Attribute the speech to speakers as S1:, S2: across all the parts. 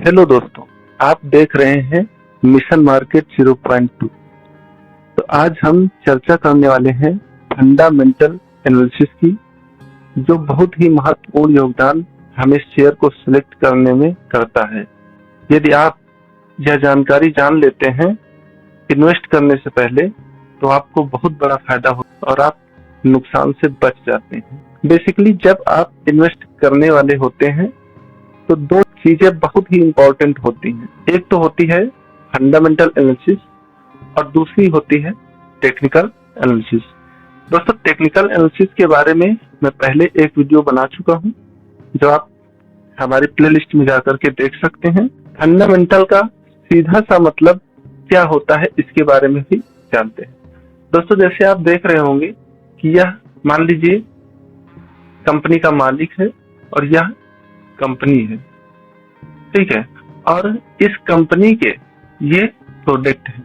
S1: Hello दोस्तों, आप देख रहे हैं मिशन मार्केट 0.2। तो आज हम चर्चा करने वाले हैं फंडामेंटल एनालिसिस की, जो बहुत ही महत्वपूर्ण योगदान हमें शेयर को सिलेक्ट करने में करता है। यदि आप यह जानकारी जान लेते हैं इन्वेस्ट करने से पहले, तो आपको बहुत बड़ा फायदा होता और आप नुकसान से बच जाते हैं। बेसिकली जब आप इन्वेस्ट करने वाले होते हैं तो दो चीजें बहुत ही इंपॉर्टेंट होती हैं। एक तो होती है फंडामेंटल एनालिसिस और दूसरी होती है टेक्निकल एनालिसिस। दोस्तों, टेक्निकल एनालिसिस के बारे में मैं पहले एक वीडियो बना चुका हूं, जो आप हमारी प्लेलिस्ट में जाकर के देख सकते हैं। फंडामेंटल का सीधा सा मतलब क्या होता है, इसके बारे में भी जानते हैं। दोस्तों, जैसे आप देख रहे होंगे कि यह मान लीजिए कंपनी का मालिक है और यह कंपनी है, ठीक है, और इस कंपनी के ये प्रोडक्ट है।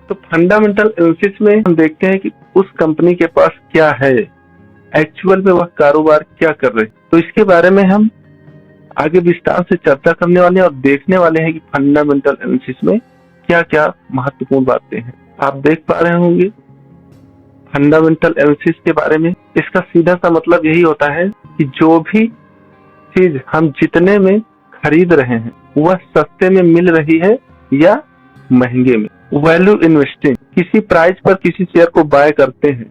S1: तो फंडामेंटल एनालिसिस में हम देखते हैं कि उस कंपनी के पास क्या है, एक्चुअल में वह कारोबार क्या कर रहे हैं। तो इसके बारे में हम आगे विस्तार से चर्चा करने वाले हैं और देखने वाले हैं कि फंडामेंटल एनालिसिस में क्या क्या महत्वपूर्ण बातें हैं। आप देख पा रहे होंगे फंडामेंटल एनालिसिस के बारे में। इसका सीधा सा मतलब यही होता है कि जो भी चीज हम जितने में खरीद रहे हैं वह सस्ते में मिल रही है या महंगे में। वैल्यू इन्वेस्टिंग, किसी प्राइस पर किसी शेयर को बाय करते हैं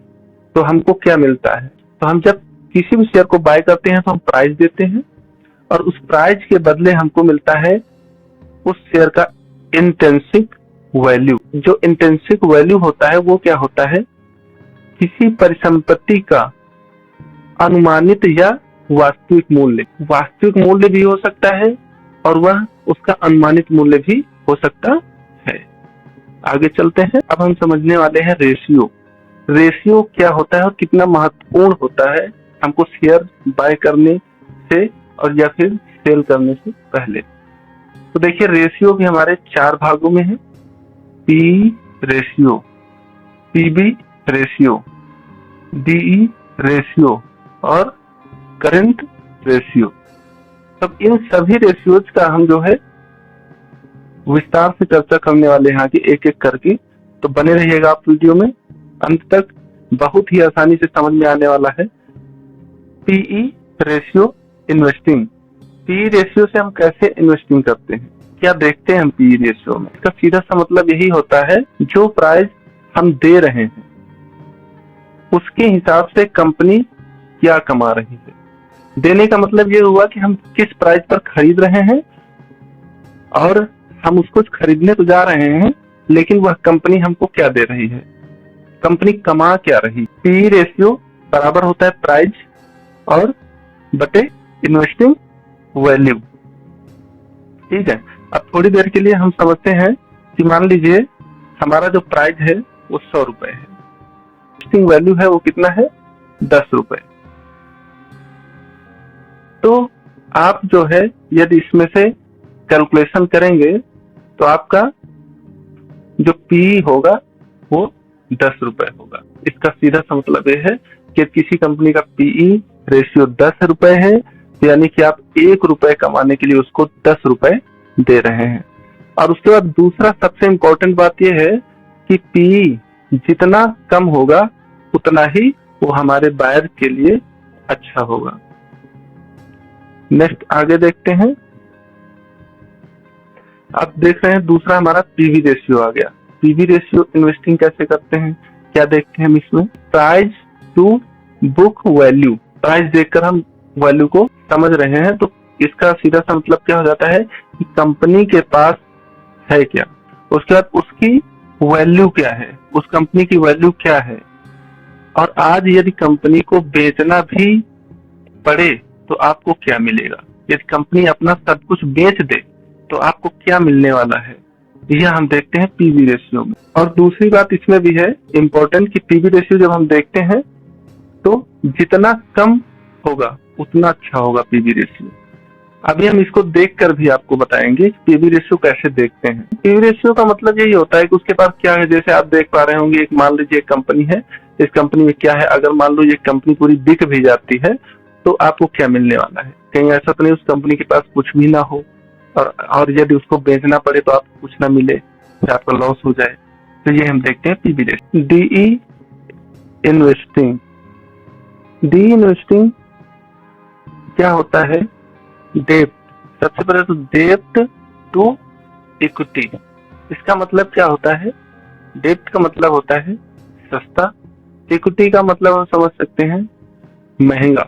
S1: तो हमको क्या मिलता है। तो हम जब किसी भी शेयर को बाय करते हैं तो हम प्राइस देते हैं और उस प्राइस के बदले हमको मिलता है उस शेयर का इंट्रिंसिक वैल्यू। जो इंट्रिंसिक वैल्यू होता है वो क्या होता है, किसी परिसंपत्ति का अनुमानित या वास्तविक मूल्य। वास्तविक मूल्य भी हो सकता है और वह उसका अनुमानित मूल्य भी हो सकता है। आगे चलते हैं। अब हम समझने वाले हैं रेशियो। रेशियो क्या होता है और कितना महत्वपूर्ण होता है हमको शेयर बाय करने से और या फिर सेल करने से पहले। तो देखिए, रेशियो भी हमारे 4 भागों में है। P ratio, PB ratio, DE ratio और करंट रेशियो। तब इन सभी रेशियोज का हम जो है विस्तार से चर्चा करने वाले हैं आगे एक एक करके। तो बने रहिएगा आप वीडियो में अंत तक, बहुत ही आसानी से समझ में आने वाला है। PE ratio investing. PE ratio से हम कैसे इन्वेस्टिंग करते हैं, क्या देखते हैं हम पीई रेशियो में। इसका सीधा सा मतलब यही होता है, जो प्राइस हम दे रहे हैं उसके हिसाब से कंपनी क्या कमा रही है। देने का मतलब ये हुआ कि हम किस प्राइस पर खरीद रहे हैं और हम उसको खरीदने तो जा रहे हैं, लेकिन वह कंपनी हमको क्या दे रही है, कंपनी कमा क्या रही। पी रेशियो बराबर होता है प्राइस और बटे इन्वेस्टिंग वैल्यू, ठीक है। अब थोड़ी देर के लिए हम समझते हैं कि मान लीजिए हमारा जो प्राइस है वो 100 रुपए है, इन्वेस्टिंग वैल्यू है वो कितना है, 10 रुपए। तो आप जो है यदि इसमें से कैलकुलेशन करेंगे तो आपका जो पी होगा वो 10 रुपए होगा। इसका सीधा सा मतलब ये है कि किसी कंपनी का पीई रेशियो 10 रुपए है, यानी कि आप 1 रुपए कमाने के लिए उसको 10 रुपए दे रहे हैं। और उसके बाद दूसरा सबसे इम्पोर्टेंट बात यह है कि पीई जितना कम होगा उतना ही वो हमारे बायर के लिए अच्छा होगा। नेक्स्ट आगे देखते हैं। आप देख रहे हैं दूसरा हमारा पीवी रेशियो आ गया। पीवी रेशियो इन्वेस्टिंग कैसे करते हैं, क्या देखते हैं हम इसमें। Price to book value, price देखकर हम वैल्यू को समझ रहे हैं। तो इसका सीधा सा मतलब क्या हो जाता है कि कंपनी के पास है क्या, उसके बाद उसकी वैल्यू क्या है, उस कंपनी की वैल्यू क्या है। और आज यदि कंपनी को बेचना भी पड़े तो आपको क्या मिलेगा। यदि कंपनी अपना सब कुछ बेच दे तो आपको क्या मिलने वाला है, यह हम देखते हैं पीवी रेशियो में। और दूसरी बात इसमें भी है इम्पोर्टेंट कि पीवी रेशियो जब हम देखते हैं तो जितना कम होगा उतना अच्छा होगा पीवी रेशियो। अभी हम इसको देखकर भी आपको बताएंगे पीवी रेशियो कैसे देखते हैं। पीवी रेशियो का मतलब यही होता है कि उसके पास क्या है। जैसे आप देख पा रहे होंगे, एक मान लीजिए एक कंपनी है, इस कंपनी में क्या है, अगर मान लो ये कंपनी पूरी बिक भी जाती है तो आपको क्या मिलने वाला है, कहीं ऐसा तो नहीं उस कंपनी के पास कुछ भी ना हो और यदि उसको बेचना पड़े तो आपको कुछ ना मिले, फिर आपका लॉस हो जाए। तो ये हम देखते हैं PB ratio. DE investing. D investing क्या होता है? डेप्ट। सबसे पहले तो डेप्ट टू इक्विटी। इसका मतलब क्या होता है? डेप्ट का मतलब होता है सस्ता, इक्विटी का मतलब हम समझ सकते हैं महंगा,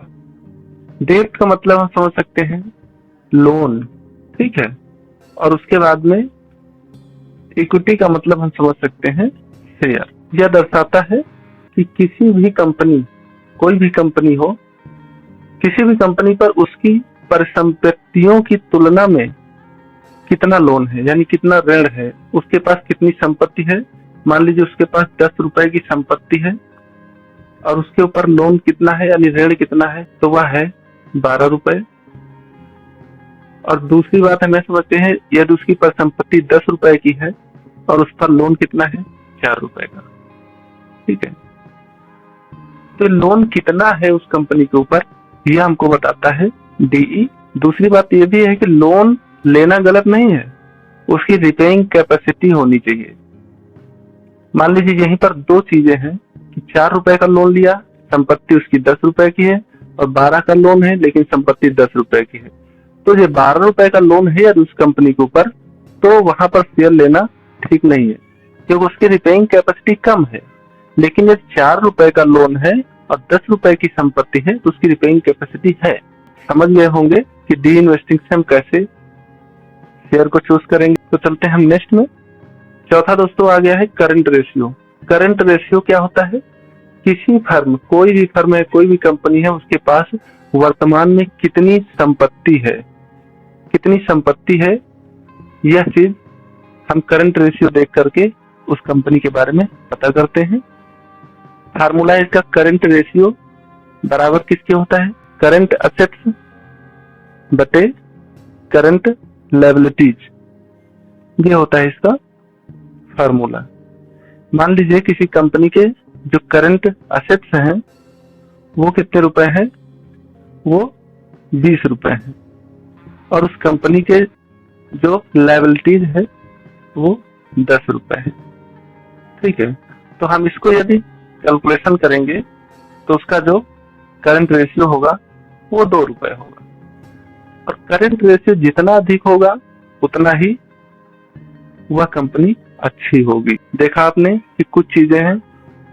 S1: डेप्ट का मतलब हम समझ सकते हैं लोन, ठीक है, और उसके बाद में इक्विटी का मतलब हम समझ सकते हैं शेयर। यह दर्शाता है कि किसी भी कंपनी, कोई भी कंपनी हो, किसी भी कंपनी पर उसकी परिसंपत्तियों की तुलना में कितना लोन है, यानी कितना ऋण है, उसके पास कितनी संपत्ति है। मान लीजिए उसके पास 10 रुपए की संपत्ति है और उसके ऊपर लोन कितना है, यानी ऋण कितना है, तो वह है 12 रुपए। और दूसरी बात हमें समझते हैं, यदि उसकी परिसंपत्ति 10 रुपए की है और उस पर लोन कितना है, 4 रुपए का, ठीक है। तो लोन कितना है उस कंपनी के ऊपर, यह हमको बताता है डीई। दूसरी बात यह भी है कि लोन लेना गलत नहीं है, उसकी रिपेइंग कैपेसिटी होनी चाहिए। मान लीजिए यहीं पर दो चीजें हैं कि 4 रुपए का लोन लिया, संपत्ति उसकी 10 रुपए की है, और 12 का लोन है लेकिन संपत्ति 10 रुपए की है। तो ये 12 रुपए का लोन है यदि उस कंपनी के ऊपर, तो वहां पर शेयर लेना ठीक नहीं है, क्योंकि उसकी रिपेइंग कैपेसिटी कम है। लेकिन यदि 4 रुपए का लोन है और 10 रुपए की संपत्ति है तो उसकी रिपेइंग कैपेसिटी है। समझ गए होंगे कि डी इन्वेस्टिंग से हम कैसे शेयर को चूज करेंगे। तो चलते हैं हम नेक्स्ट में। चौथा दोस्तों आ गया है करंट रेशियो। करंट रेशियो क्या होता है? किसी फर्म, कोई भी फर्म है, कोई भी कंपनी है, उसके पास वर्तमान में कितनी संपत्ति है, कितनी संपत्ति है, यह चीज हम करंट रेशियो देख करके उस कंपनी के बारे में पता करते हैं। फार्मूला इसका करंट रेशियो बराबर किसके होता है? करंट असेट्स बटे करंट लायबिलिटीज, ये होता है इसका फार्मूला। मान लीजिए किसी कंपनी के जो करंट असेट्स हैं वो कितने रुपए हैं, वो 20 रुपए हैं, और उस कंपनी के जो लायबिलिटीज है वो 10 रुपए है, ठीक है। तो हम इसको यदि कैलकुलेशन करेंगे तो उसका जो करंट रेशियो होगा वो 2 रुपए होगा। और करंट रेशियो जितना अधिक होगा उतना ही वह कंपनी अच्छी होगी। देखा आपने कि कुछ चीजें हैं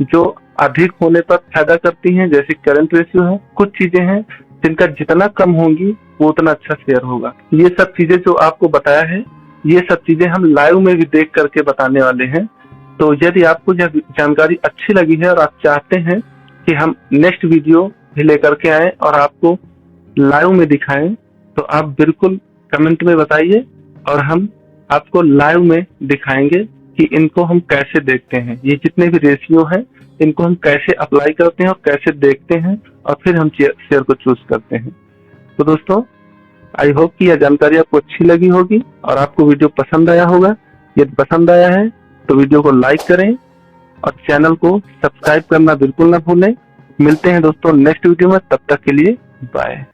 S1: जो अधिक होने पर फायदा करती हैं, जैसे करंट रेशियो है, कुछ चीजें हैं जिनका जितना कम होंगी वो उतना अच्छा शेयर होगा। ये सब चीजें जो आपको बताया है, ये सब चीजें हम लाइव में भी देख करके बताने वाले हैं। तो यदि आपको यह जानकारी अच्छी लगी है और आप चाहते हैं कि हम नेक्स्ट वीडियो भी लेकर के आए और आपको लाइव में दिखाएं, तो आप बिल्कुल कमेंट में बताइए और हम आपको लाइव में दिखाएंगे कि इनको हम कैसे देखते हैं। ये जितने भी रेशियो हैं इनको हम कैसे अप्लाई करते हैं और कैसे देखते हैं, और फिर हम शेयर को चूज करते हैं। तो दोस्तों, आई होप कि यह जानकारी आपको अच्छी लगी होगी और आपको वीडियो पसंद आया होगा। यदि पसंद आया है तो वीडियो को लाइक करें और चैनल को सब्सक्राइब करना बिल्कुल ना भूलें। मिलते हैं दोस्तों नेक्स्ट वीडियो में, तब तक के लिए बाय।